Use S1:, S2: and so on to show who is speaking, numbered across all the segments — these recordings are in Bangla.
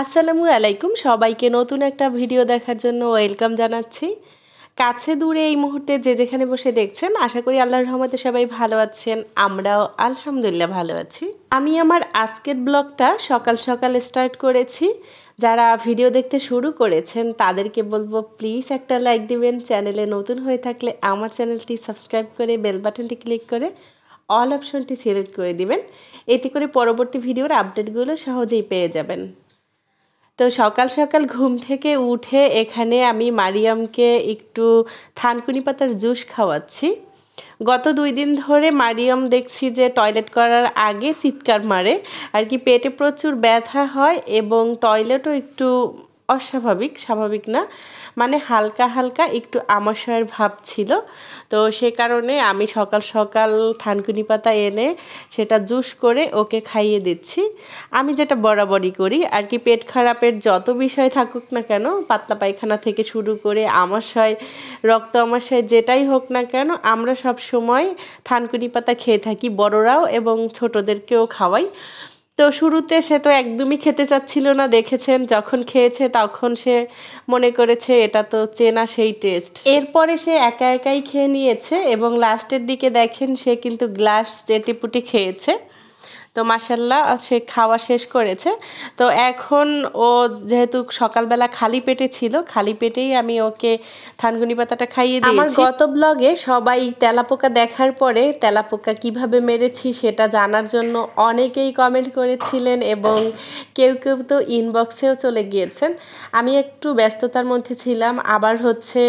S1: আসসালামু আলাইকুম, সবাইকে নতুন একটা ভিডিও দেখার জন্য ওয়েলকাম জানাচ্ছি। কাছে দূরে এই মুহূর্তে যে যেখানে বসে দেখছেন, আশা করি আল্লাহর রহমতে সবাই ভালো আছেন। আমরাও আলহামদুলিল্লাহ ভালো আছি। আমি আমার আজকের ব্লগটা সকাল সকাল স্টার্ট করেছি। যারা ভিডিও দেখতে শুরু করেছেন তাদেরকে বলবো প্লিজ একটা লাইক দিবেন। চ্যানেলে নতুন হয়ে থাকলে আমার চ্যানেলটি সাবস্ক্রাইব করে বেল বাটনটি ক্লিক করে অল অপশনটি সিলেক্ট করে দিবেন। এতে করে পরবর্তী ভিডিওর আপডেটগুলো সহজেই পেয়ে যাবেন। তো সকাল সকাল ঘুম থেকে উঠে এখানে আমি মারিয়ামকে একটু থানকুনি পাতার জুস খাওয়াচ্ছি। গত 2 দিন ধরে মারিয়াম দেখছি যে টয়লেট করার আগে চিৎকার মারে, আর কি পেটে প্রচুর ব্যথা হয় এবং টয়লেটও একটু অস্বাভাবিক, স্বাভাবিক না, মানে হালকা হালকা একটু আমাশয়ের ভাব ছিল। তো সে কারণে আমি সকাল সকাল থানকুনি পাতা এনে সেটা জুস করে ওকে খাইয়ে দিচ্ছি। আমি যেটা বরাবরই করি আর কি, পেট খারাপের যত বিষয় থাকুক না কেন, পাতলা পায়খানা থেকে শুরু করে আমাশয়, রক্ত আমাশয় যেটাই হোক না কেন, আমরা সব সময় থানকুনি পাতা খেয়ে থাকি, বড়রাও এবং ছোটদেরকেও খাওয়াই। তো শুরুতে সে তো একদমই খেতে চাচ্ছিল না, দেখেছেন যখন খেয়েছে তখন সে মনে করেছে এটা তো চেনা সেই টেস্ট। এরপরে সে একা একাই খেয়ে নিয়েছে এবং লাস্টের দিকে দেখেন সে কিন্তু গ্লাস চেটেপুটি খেয়েছে। তো মাশাল্লাহ সে খাওয়া শেষ করেছে। তো এখন ও যেহেতু সকালবেলা খালি পেটে ছিল, খালি পেটেই আমি ওকে থানকুনি পাতাটা খাইয়ে দিয়েছি। আমার গত ব্লগে সবাই তেলাপোকা দেখার পরে তেলাপোকা কিভাবে মেরেছি সেটা জানার জন্য অনেকেই কমেন্ট করেছিলেন এবং কেউ কেউ তো ইনবক্সেও চলে গিয়েছেন। আমি একটু ব্যস্ততার মধ্যে ছিলাম। আবার হচ্ছে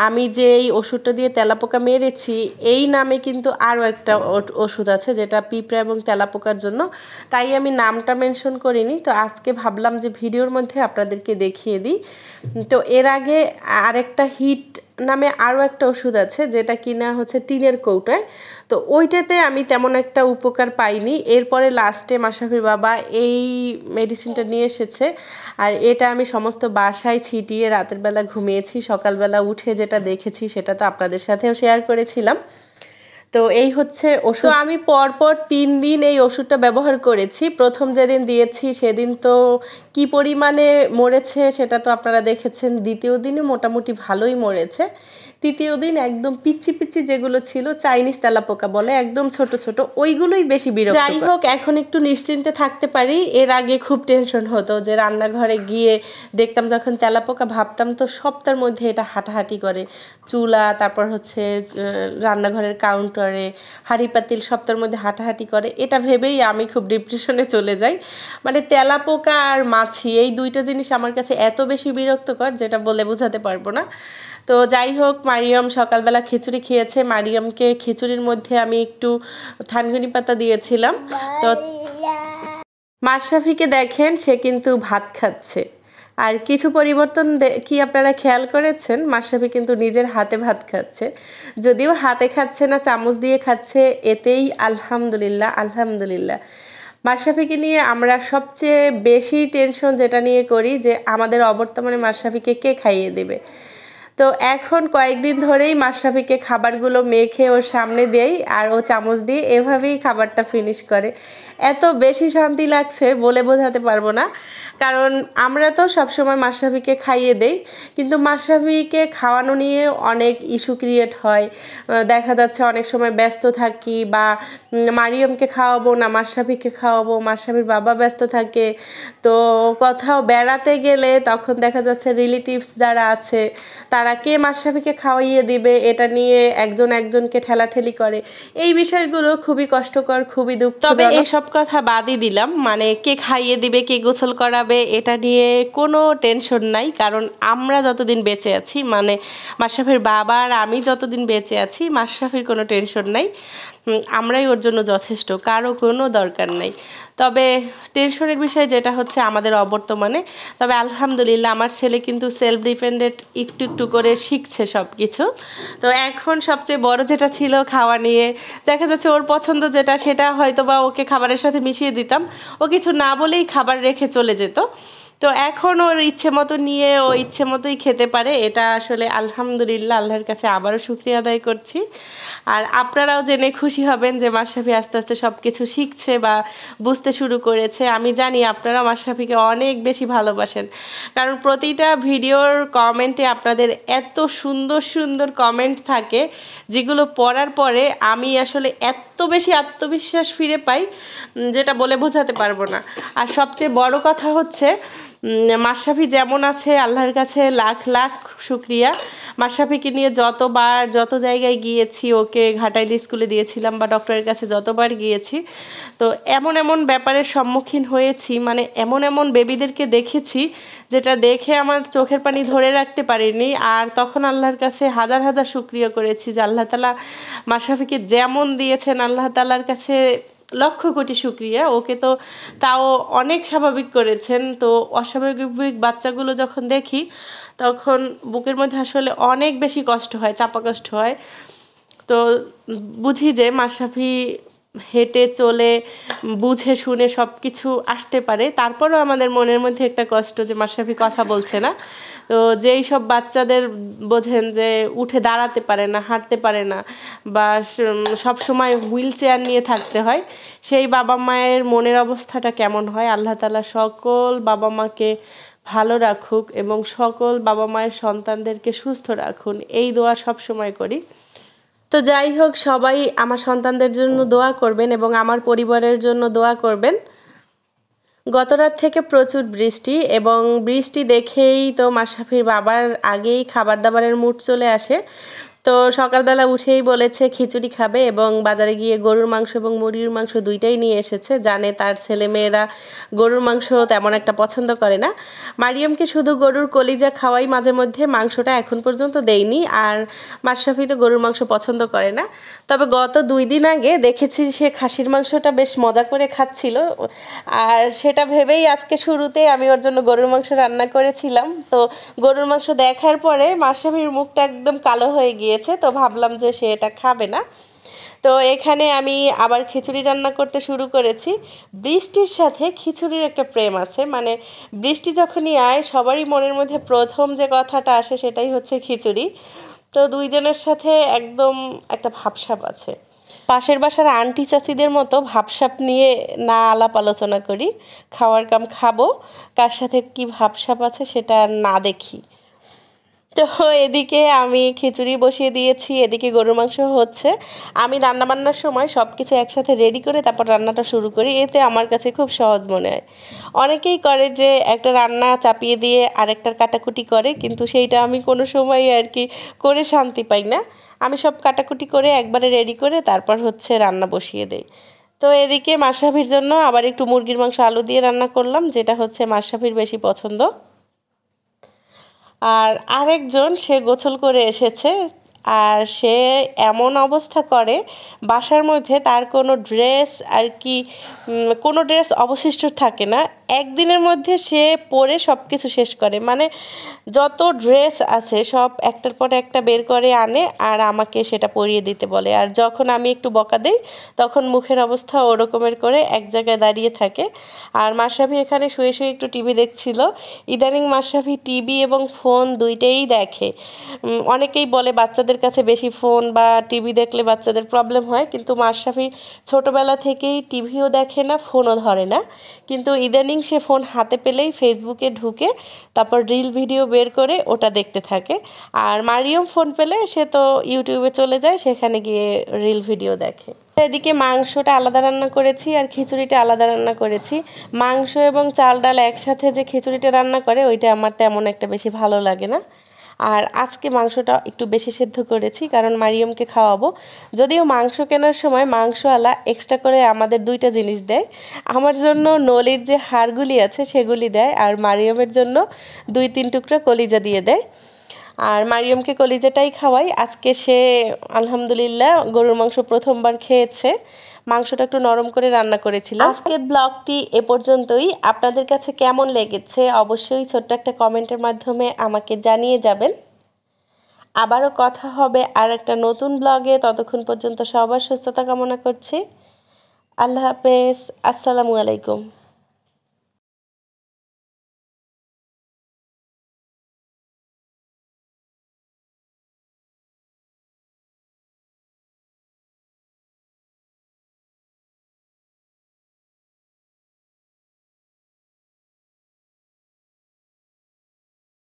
S1: আমি যে এই ওষুধটা দিয়ে তেলাপোকা মেরেছি এই নামে কিন্তু আরও একটা ওষুধ আছে যেটা পিঁপড়া এবং তেলাপোকার জন্য, তাই আমি নামটা মেনশন করিনি। তো আজকে ভাবলাম যে ভিডিওর মধ্যে আপনাদেরকে দেখিয়ে দিই। তো এর আগে আরেকটা হিট নামে আরও একটা ওষুধ আছে যেটা কিনা হচ্ছে টিনের কৌটায়, তো ওইটাতে আমি তেমন একটা উপকার পাইনি। এরপরে লাস্টে মাশরাফির বাবা এই মেডিসিনটা নিয়ে এসেছে, আর এটা আমি সমস্ত বাসায় ছিটিয়ে রাতের বেলা ঘুমিয়েছি। সকালবেলা উঠে যেটা দেখেছি সেটা তো আপনাদের সাথেও শেয়ার করেছিলাম। তো এই হচ্ছে ওষুধ। তো আমি পরপর 3 দিন এই ওষুধটা ব্যবহার করেছি। প্রথম যেদিন দিয়েছি সেদিন তো কি পরিমাণে মরেছে সেটা তো আপনারা দেখেছেন। দ্বিতীয় দিনে মোটামুটি ভালোই মরেছে। তৃতীয় দিন একদম পিচ্ছি পিচ্ছি যেগুলো ছিল, চাইনিজ তেলাপোকা বলে, একদম ছোট ছোট, ওইগুলোই বেশি বিরক্ত। যাই হোক, এখন একটু নিশ্চিন্তে থাকতে পারি। এর আগে খুব টেনশন হতো যে রান্নাঘরে গিয়ে দেখতাম যখন তেলাপোকা, ভাবতাম তো সপ্তাহের মধ্যে এটা হাঁটাহাঁটি করে চুলা, তারপর হচ্ছে রান্নাঘরের কাউন্টারে, হাঁড়ি পাতিল সপ্তাহের মধ্যে হাঁটাহাঁটি করে। এটা ভেবেই আমি খুব ডিপ্রেশনে চলে যাই। মানে তেলাপোকা আর মাছি এই দুইটা জিনিস আমার কাছে এত বেশি বিরক্তকর যেটা বলে বোঝাতে পারবো না। তো যাই হোক, মারিয়াম সকালবেলা খিচুড়ি খেয়েছে। মারিয়ামকে খিচুড়ির মধ্যে আমি একটু থানকুনি পাতা দিয়েছিলাম। তো মাশরাফিকে দেখেন সে কিন্তু ভাত খাচ্ছে। আর কিছু পরিবর্তন কি আপনারা খেয়াল করেছেন? মাশরাফি কিন্তু নিজের হাতে ভাত খাচ্ছে, যদিও হাতে খাচ্ছে না, চামচ দিয়ে খাচ্ছে। এতেই আলহামদুলিল্লাহ, আলহামদুলিল্লাহ। মাশরাফিকে নিয়ে আমরা সবচেয়ে বেশি টেনশন যেটা নিয়ে করি যে আমাদের অবর্তমানে মাশরাফিকে কে খাইয়ে দেবে। তো এখন কয়েকদিন ধরেই মাশরাফিকে খাবারগুলো মেখে ওর সামনে দেই আর ও চামচ দিয়ে এভাবেই খাবারটা ফিনিশ করে। এত বেশি শান্তি লাগছে বলে বোঝাতে পারবো না। কারণ আমরা তো সবসময় মাশরাফিকে খাইয়ে দেই, কিন্তু মাশরাফিকে খাওয়ানো নিয়ে অনেক ইস্যু ক্রিয়েট হয়। দেখা যাচ্ছে অনেক সময় ব্যস্ত থাকি, বা মারিয়ামকে খাওয়াবো না মাশরাফিকে খাওয়াবো, মাশরাফির বাবা ব্যস্ত থাকে। তো কোথাও বেড়াতে গেলে তখন দেখা যাচ্ছে রিলেটিভস যারা আছে তারা কে মাশরাফিকে খাওয়াইয়ে দিবে এটা নিয়ে একজন একজনকে ঠেলাঠেলি করে। এই বিষয়গুলো খুবই কষ্টকর, খুবই দুঃখ। তবে এসব কথা বাদই দিলাম, মানে কে খাইয়ে দিবে, কে গোসল করাবে, এটা নিয়ে কোনো টেনশন নাই। কারণ আমরা যতদিন বেঁচে আছি, মানে মাশরাফির বাবা আর আমি যতদিন বেঁচে আছি, মাশরাফির কোনো টেনশন নাই। আমরাই ওর জন্য যথেষ্ট, কারো কোনো দরকার নেই। তবে টেনশনের বিষয় যেটা হচ্ছে আমাদের অবর্তমানে। তবে আলহামদুলিল্লাহ আমার ছেলে কিন্তু সেলফ ডিপেন্ডেন্ট একটু একটু করে শিখছে সব কিছু। তো এখন সবচেয়ে বড় যেটা ছিল খাওয়া নিয়ে, দেখা যাচ্ছে ওর পছন্দ যেটা সেটা হয়তো বা ওকে খাবারের সাথে মিশিয়ে দিতাম, ও কিছু না বলেই খাবার রেখে চলে যেত। তো এখন ওর ইচ্ছে মতো নিয়ে ও ইচ্ছে মতোই খেতে পারে, এটা আসলে আলহামদুলিল্লাহ আল্লাহর কাছে আবারও শুকরিয়া আদায় করছি। আর আপনারাও জেনে খুশি হবেন যে মাশরাফি আস্তে আস্তে সব কিছু শিখছে বা বুঝতে শুরু করেছে। আমি জানি আপনারা মাশরাফিকে অনেক বেশি ভালোবাসেন, কারণ প্রতিটা ভিডিওর কমেন্টে আপনাদের এত সুন্দর সুন্দর কমেন্ট থাকে যেগুলো পড়ার পরে আমি আসলে এত বেশি আত্মবিশ্বাস ফিরে পাই যেটা বলে বোঝাতে পারবো না। আর সবচেয়ে বড় কথা হচ্ছে মাশরাফি যেমন আছে আল্লাহর কাছে লাখ লাখ শুক্রিয়া। মাশরাফিকে নিয়ে যতবার যত জায়গায় গিয়েছি, ওকে ঘাটাইল স্কুলে দিয়েছিলাম বা ডক্টরের কাছে যতবার গিয়েছি, তো এমন এমন ব্যাপারের সম্মুখীন হয়েছি, মানে এমন এমন বেবিদেরকে দেখেছি যেটা দেখে আমার চোখের পানি ধরে রাখতে পারিনি। আর তখন আল্লাহর কাছে হাজার হাজার শুক্রিয়া করেছি যে আল্লাহ তাআলা মাশরাফিকে যেমন দিয়েছেন, আল্লাহ তাআলার কাছে লক্ষ কোটি শুক্রিয়া। ওকে তো তাও অনেক স্বাভাবিক করেছেন। তো অস্বাভাবিক বাচ্চাগুলো যখন দেখি তখন বুকের মধ্যে আসলে অনেক বেশি কষ্ট হয়, চাপা কষ্ট হয়। তো বুঝি যে মাশরাফি হেঁটে চলে বুঝে শুনে সব কিছু আসতে পারে, তারপরেও আমাদের মনের মধ্যে একটা কষ্ট যে মাশরাফি কথা বলছে না। তো যেই সব বাচ্চাদের বোঝেন যে উঠে দাঁড়াতে পারে না, হাঁটতে পারে না, বা সব সময় হুইল চেয়ার নিয়ে থাকতে হয়, সেই বাবা মায়ের মনের অবস্থাটা কেমন হয়। আল্লাহ তাআলা সকল বাবা মাকে ভালো রাখুক এবং সকল বাবা মায়ের সন্তানদেরকে সুস্থ রাখুন, এই দোয়া সব সময় করি। তো যাই হোক, সবাই আমার সন্তানদের জন্য দোয়া করবেন এবং আমার পরিবারের জন্য দোয়া করবেন। গত রাত থেকে প্রচুর বৃষ্টি, এবং বৃষ্টি দেখেই তো মাশরাফির বাবার আগেই খাবার দাবারের মুড চলে আসে। তো সকালবেলা উঠেই বলেছে খিচুড়ি খাবে, এবং বাজারে গিয়ে গরুর মাংস এবং মুরগির মাংস দুইটাই নিয়ে এসেছে। জানে তার ছেলেমেয়েরা গরুর মাংস তেমন একটা পছন্দ করে না। মারিয়ামকে শুধু গরুর কলিজা খাওয়াই মাঝে মধ্যে, মাংসটা এখন পর্যন্ত দেইনি। আর মাশরাফি তো গরুর মাংস পছন্দ করে না। তবে গত 2 দিন আগে দেখেছি সে খাসির মাংসটা বেশ মজা করে খাচ্ছিল, আর সেটা ভেবেই আজকে শুরুতে আমি ওর জন্য গরুর মাংস রান্না করেছিলাম। তো গরুর মাংস দেখার পরে মাশরাফির মুখটা একদম কালো হয়ে গিয়েছে, তো ভাবলাম যে সে এটা খাবে না। তো এখানে আমি আবার খিচুড়ি রান্না করতে শুরু করেছি। বৃষ্টির সাথে খিচুড়ির একটা প্রেম আছে, মানে বৃষ্টি যখনই আয় সবারই মনের মধ্যে প্রথম যে কথাটা আসে সেটাই হচ্ছে খিচুড়ি। তো দুইজনের সাথে একদম একটা ভাবসাব আছে। পাশের বাসার আন্টি চাচিদের মতো ভাবসাব নিয়ে না আলাপ আলোচনা করি, খাওয়ার কাম খাবো, কার সাথে কি ভাবসাব আছে সেটা না দেখি। তো এদিকে আমি খিচুড়ি বসিয়ে দিয়েছি, এদিকে গরুর মাংস হচ্ছে। আমি রান্নাবান্নার সময় সব কিছু একসাথে রেডি করে তারপর রান্নাটা শুরু করি, এতে আমার কাছে খুব সহজ মনে হয়। অনেকেই করে যে একটা রান্না চাপিয়ে দিয়ে আরেকটার কাটাকুটি করে, কিন্তু সেইটা আমি কোনো সময় আর কি করে শান্তি পাই না। আমি সব কাটাকুটি করে একবারে রেডি করে তারপর হচ্ছে রান্না বসিয়ে দেই। তো এদিকে মাশরাফির জন্য আবার একটু মুরগির মাংস আলু দিয়ে রান্না করলাম, যেটা হচ্ছে মাশরাফির বেশি পছন্দ। আর আরেকজন সে গোসল করে এসেছে, আর সে এমন অবস্থা করে বাসার মধ্যে তার কোনো ড্রেস আর কি কোনো ড্রেস অবশিষ্ট থাকে না। একদিনের মধ্যে সে পরে সব কিছু শেষ করে, মানে যত ড্রেস আছে সব একটার পর একটা বের করে আনে আর আমাকে সেটা পরিয়ে দিতে বলে। আর যখন আমি একটু বকা দেই তখন মুখের অবস্থা ওরকমের করে এক জায়গায় দাঁড়িয়ে থাকে। আর মাশরাফি এখানে শুয়ে শুয়ে একটু টিভি দেখছিল। ইদানিং মাশরাফি টিভি এবং ফোন দুইটাই দেখে। অনেকেই বলে বাচ্চাদের কাছে বেশি ফোন বা টিভি দেখলে বাচ্চাদের প্রবলেম হয়, কিন্তু মাশরাফি ছোটোবেলা থেকেই টিভিও দেখে না, ফোনও ধরে না, কিন্তু ইদানিং সে ফোন হাতে পেলেই ফেসবুকে ঢুকে তারপর রিল ভিডিও বের করে ওটা দেখতে থাকে। আর মারিয়াম ফোন পেলে সে তো ইউটিউবে চলে যায়, সেখানে গিয়ে রিল ভিডিও দেখে। এদিকে মাংসটা আলাদা রান্না করেছি আর খিচুড়িটা আলাদা রান্না করেছি। মাংস এবং চাল ডাল একসাথে যে খিচুড়িটা রান্না করে ওইটা আমার তেমন একটা বেশি ভালো লাগে না। আর আজকে মাংসটা একটু বেশি সেদ্ধ করেছি কারণ মারিয়ামকে খাওয়াবো। যদিও মাংস কেনার সময় মাংসওয়ালা এক্সট্রা করে আমাদের 2টা জিনিস দেয়। আমার জন্য নলির যে হাড়গুলি আছে সেগুলি দেয়, আর মারিয়ামের জন্য 2-3 টুকরা কলিজা দিয়ে দেয়। আর মারিয়ামকে কলিজাটাই খাওয়াই। আজকে সে আলহামদুলিল্লাহ গরুর মাংস প্রথমবার খেয়েছে। মাংসটা একটু নরম করে রান্না করেছিলাম। আজকের ব্লগটি এ পর্যন্তই। আপনাদের কাছে কেমন লেগেছে অবশ্যই ছোট্ট একটা কমেন্টের মাধ্যমে আমাকে জানিয়ে যাবেন। আবারও কথা হবে আর একটা নতুন ব্লগে, ততক্ষণ পর্যন্ত সবার সুস্থতা কামনা করছি। আল্লাহ হাফেজ, আসসালামু আলাইকুম।